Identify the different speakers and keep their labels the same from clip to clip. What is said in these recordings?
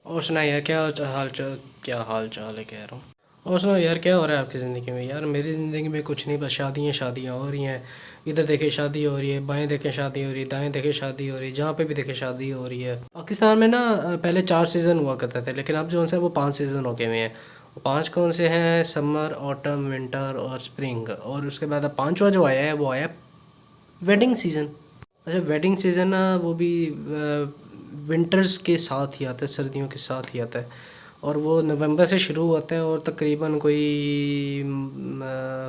Speaker 1: और सुना यार, क्या हाल चाल है कह रहा हूँ। और सुना यार, क्या हो रहा है आपकी ज़िंदगी में? यार मेरी ज़िंदगी में कुछ नहीं, बस शादियाँ हो रही हैं। इधर देखे शादी हो रही है, बाएं देखे शादी हो रही है, दाएं देखे शादी हो रही है, जहाँ पे भी देखे शादी हो रही है। पाकिस्तान में ना पहले 4 सीज़न हुआ करते थे, लेकिन अब जो है वो 5 सीज़न हो गए हुए हैं। वो 5 कौन से हैं? समर, ऑटम, विंटर और स्प्रिंग। और उसके बाद अब 5वां जो आया है वो आया वेडिंग सीज़न। अच्छा, वेडिंग सीज़न ना वो भी विंटर्स के साथ ही आता है, सर्दियों के साथ ही आता है। और वो नवंबर से शुरू होता है और तकरीबन कोई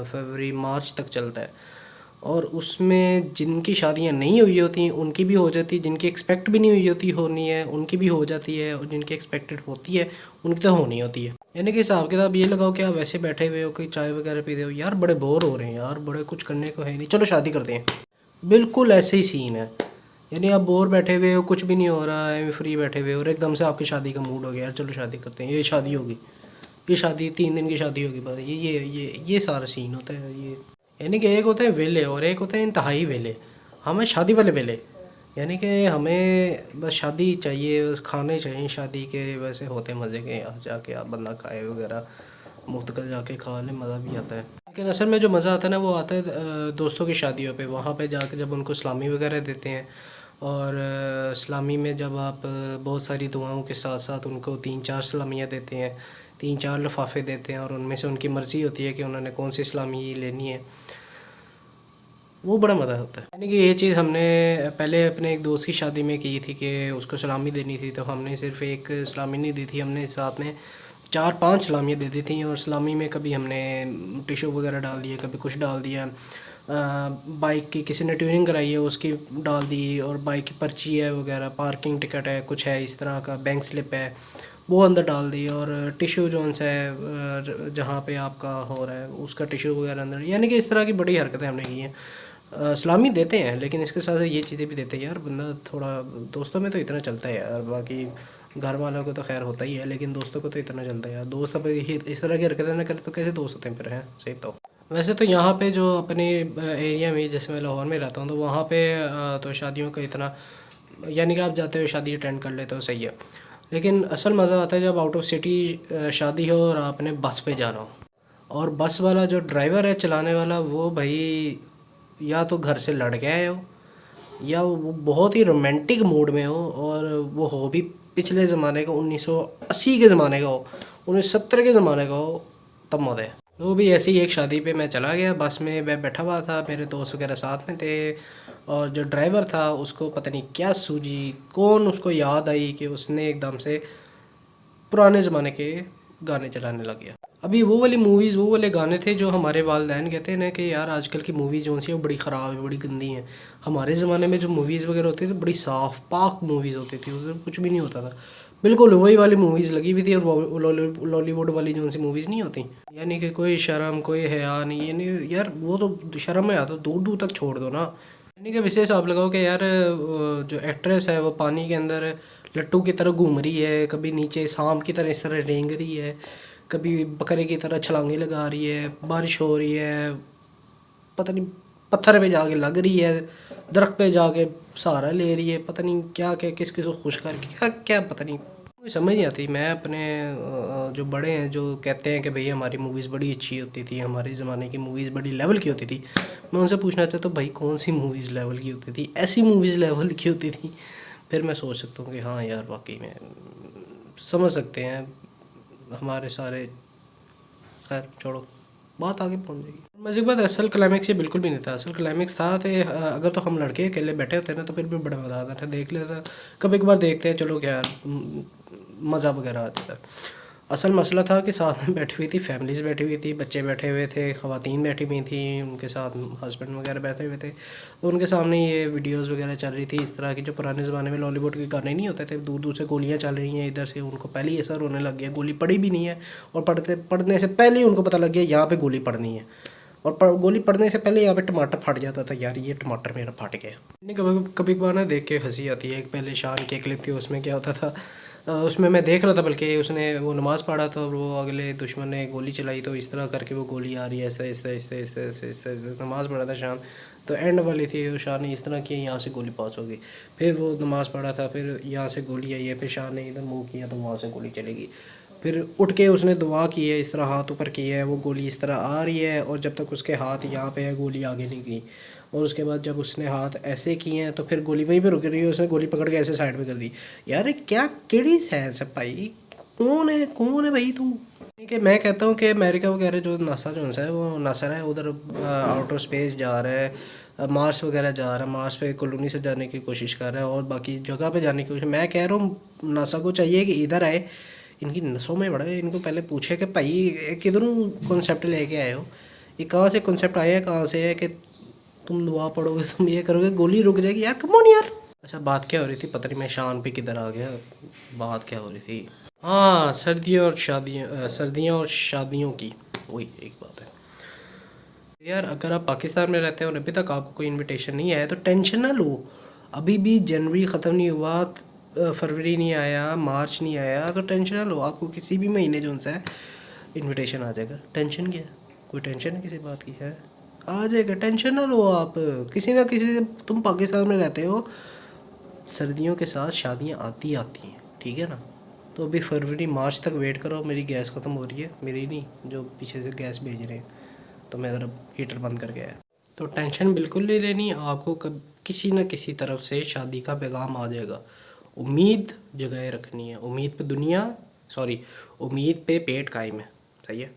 Speaker 1: फरवरी मार्च तक चलता है। और उसमें जिनकी शादियां नहीं हुई होती उनकी भी हो जाती है, जिनकी एक्सपेक्ट भी नहीं हुई होती होनी है उनकी भी हो जाती है, और जिनकी एक्सपेक्टेड होती है उनकी तो होनी होती है। यानी कि हिसाब किताब ये लगाओ कि आप वैसे बैठे हुए हो, कोई चाय वगैरह पीते हो, यार बड़े बोर हो रहे हैं यार, बड़े कुछ करने को है नहीं, चलो शादी करते हैं। बिल्कुल ऐसे ही सीन है। यानी आप बोर बैठे हुए हो, कुछ भी नहीं हो रहा है, फ्री बैठे हुए हो, और एकदम से आपकी शादी का मूड हो गया, यार चलो शादी करते हैं, ये शादी होगी, ये शादी 3 दिन की शादी होगी, बस ये सारा सीन होता है ये। यानी कि एक होते हैं वेले और एक होते हैं इंतहाई वेले। हमें शादी वाले वेले, यानी कि हमें बस शादी चाहिए, बस खाने चाहिए शादी के, वैसे होते मज़े के, यहाँ जाके आप बंदा खाए वगैरह, मुफ्त का जाके खा ले, मज़ा भी आता है। लेकिन असल में जो मज़ा आता है ना वो आता है दोस्तों की शादियों पे, वहाँ पे जाके जब उनको सलामी वगैरह देते हैं। और सलामी में जब आप बहुत सारी दुआओं के साथ साथ उनको 3-4 सलामियाँ देते हैं, 3-4 लिफाफे देते हैं, और उनमें से उनकी मर्ज़ी होती है कि उन्होंने कौन सी सलामी लेनी है, वो बड़ा मज़ा होता है। यानी कि ये चीज़ हमने पहले अपने एक दोस्त की शादी में की थी कि उसको सलामी देनी थी, तो हमने सिर्फ़ एक सलामी नहीं दी थी, हमने साथ में 4-5 सलामियाँ दे दी थी। और सलामी में कभी हमने टिशू वगैरह डाल दिए, कभी कुछ डाल दिया, बाइक की किसी ने ट्यूनिंग कराई है उसकी डाल दी, और बाइक की पर्ची है वगैरह, पार्किंग टिकट है, कुछ है इस तरह का, बैंक स्लिप है, वो अंदर डाल दी। और टिशू जो सा है जहाँ पे आपका हो रहा है उसका टिशू वगैरह अंदर, यानी कि इस तरह की बड़ी हरकतें हमने की हैं। सलामी देते हैं, लेकिन इसके साथ ये चीज़ें भी देते हैं यार, बंदा थोड़ा दोस्तों में तो इतना चलता है यार, बाकी घर वालों को तो खैर होता ही है, लेकिन दोस्तों को तो इतना चलता है यार। दोस्त अब इस तरह की हरकतें ना करें तो कैसे दोस्त होते हैं फिर, हैं सही तो। वैसे तो यहाँ पे जो अपने एरिया में, जैसे मैं लाहौर में रहता हूँ, तो वहाँ पे तो शादियों का इतना, यानी कि आप जाते हो शादी अटेंड कर लेते हो, सही है। लेकिन असल मज़ा आता है जब आउट ऑफ सिटी शादी हो और आपने बस पे जाना हो, और बस वाला जो ड्राइवर है चलाने वाला, वो भाई या तो घर से लड़ गया हो, या वो बहुत ही रोमांटिक मूड में हो, और वो हो भी पिछले ज़माने का, 1980 के ज़माने का हो, 1970 के ज़माने का हो, तब मज़ा है। वो भी ऐसी ही एक शादी पे मैं चला गया, बस में मैं बैठा हुआ था, मेरे दोस्त वगैरह साथ में थे, और जो ड्राइवर था उसको पता नहीं क्या सूझी, कौन उसको याद आई कि उसने एकदम से पुराने ज़माने के गाने चलाने लग गया। अभी वो वाली मूवीज़, वो वाले गाने थे जो हमारे वालिदैन कहते हैं ना कि यार आजकल की मूवीज़ जो सी वो बड़ी ख़राब है, बड़ी गंदी हैं। हमारे ज़माने में जो मूवीज़ वगैरह होती थी बड़ी साफ़ पाक मूवीज़ होती थी, उसमें कुछ भी नहीं होता था, बिल्कुल वही वाली मूवीज़ लगी हुई थी। और लॉलीवुड वाली जो सी मूवीज़ नहीं होती, यानी कि कोई शर्म कोई हया नहीं, यानी यार वो तो शर्म है तो दूर दूर तक छोड़ दो ना। यानी कि विशेष आप लगाओ कि यार जो एक्ट्रेस है वो पानी के अंदर लट्टू की तरह घूम रही है, कभी नीचे सांप की तरह इस तरह रेंग रही है, कभी बकरे की तरह छलांगे लगा रही है, बारिश हो रही है, पता नहीं पत्थर पे जाके लग रही है, दरख्त पे जाके सहारा ले रही है, पता नहीं क्या क्या किस किस को खुश कर क्या क्या, पता नहीं मुझे समझ नहीं आती। मैं अपने जो बड़े हैं जो कहते हैं कि भई हमारी मूवीज़ बड़ी अच्छी होती थी, हमारे ज़माने की मूवीज़ बड़ी लेवल की होती थी, मैं उनसे पूछना चाहता हूँ भाई कौन सी मूवीज़ लेवल की होती थी? ऐसी मूवीज़ लेवल की होती थी, फिर मैं सोच सकता हूँ कि हाँ यार वाकई में समझ सकते हैं हमारे सारे। खैर छोड़ो, बात आगे पहुंच जाएगी। मज़े की बात, असल क्लाइमैक्स ये बिल्कुल भी नहीं था। असल क्लाइमैक्स था कि अगर तो हम लड़के अकेले बैठे होते ना तो फिर भी बड़ा मज़ा आता था, देख लेता, कभी कभार देखते हैं, चलो क्या यार, मज़ा वगैरह आ जाता है। असल मसला था कि साथ में बैठी हुई थी फैमिलीज़, बैठी हुई थी, बच्चे बैठे हुए थे, ख़वातीन बैठी हुई थी, उनके साथ हस्बैंड वगैरह बैठे हुए थे, तो उनके सामने ये वीडियोस वगैरह चल रही थी इस तरह की, जो पुराने ज़माने में लॉलीवुड के गाने नहीं होते थे, दूर दूर से गोलियाँ चल रही हैं इधर से, उनको पहले ही असर होने लग गया, गोली पड़ी भी नहीं है, और पढ़ने से पहले ही उनको पता लग गया यहाँ पे गोली पड़नी है, और गोली पड़ने से पहले यहाँ पे टमाटर फट जाता था, यार ये टमाटर मेरा फट गया। नहीं, कभी कभी कभार ना देख के हंसी आती है। एक पहले शान की क्लिप थी, उसमें क्या होता था, उसमें मैं देख रहा था, बल्कि उसने वो नमाज़ पढ़ा था और वो अगले दुश्मन ने गोली चलाई, तो इस तरह करके वो गोली आ रही है, ऐसे ऐसे ऐसे ऐसे ऐसे ऐसे ऐसे, नमाज़ पढ़ा था शान, तो एंड वाली थी, वो शाह ने इस तरह किया, यहाँ से गोली पास हो गई। फिर वो नमाज़ पढ़ा था, फिर यहाँ से गोली आई है, फिर शाह ने इधर मुँह किया तो वहाँ से गोली चलेगी। फिर उठ के उसने दुआ की है, इस तरह हाथ ऊपर किया है, वो गोली इस तरह आ रही है, और जब तक उसके हाथ यहाँ पे है गोली आगे नहीं गई। और उसके बाद जब उसने हाथ ऐसे किए हैं तो फिर गोली वहीं पे रुक रही है, उसने गोली पकड़ के ऐसे साइड में कर दी। यार क्या केड़ी सेंस है भाई, कौन है भाई तू? ठीक है, मैं कहता हूँ कि अमेरिका वगैरह जो नासा जो है वो नासा है उधर आउटर स्पेस जा रहा है, मार्स वगैरह जा रहा है, मार्स पे कॉलोनी से जाने की कोशिश कर रहा है, और बाकी जगह पे जाने की कोशिश। मैं कह रहा हूँ नासा को चाहिए कि इधर आए, इनकी नसों में बढ़े, इनको पहले पूछे कि भाई किधरों कॉन्सेप्ट लेके आए हो, ये कहाँ से कॉन्सेप्ट आया है, कहाँ से है कि तुम दुआ पढ़ोगे, तुम ये करोगे गोली रुक जाएगी। यार कम ऑन यार। अच्छा, बात क्या हो रही थी पता नहीं, मैं शान पे किधर आ गया। बात क्या हो रही थी? हाँ, सर्दियों और शादियों की वही एक बात है। यार अगर आप पाकिस्तान में रहते हो और अभी तक आपको कोई इनविटेशन नहीं आया तो टेंशन ना लो। अभी भी जनवरी ख़त्म नहीं हुआ, फरवरी नहीं आया, मार्च नहीं आया, तो टेंशन ना लो, आपको किसी भी महीने जो है इनविटेशन आ जाएगा। टेंशन क्या है? कोई टेंशन है किसी बात की? है, आ जाएगा, टेंशन ना लो आप। किसी ना किसी से, तुम पाकिस्तान में रहते हो, सर्दियों के साथ शादियाँ आती हैं, ठीक है ना? तो अभी फरवरी मार्च तक वेट करो। मेरी गैस ख़त्म हो रही है, मेरी नहीं, जो पीछे से गैस भेज रहे हैं, तो मैं ज़रा हीटर बंद करके आया। तो टेंशन बिल्कुल नहीं लेनी आपको, कब किसी न किसी तरफ से शादी का पैगाम आ जाएगा। उम्मीद जगाए रखनी है, उम्मीद पे दुनिया, सॉरी, उम्मीद पे पेट कायम है। सही है।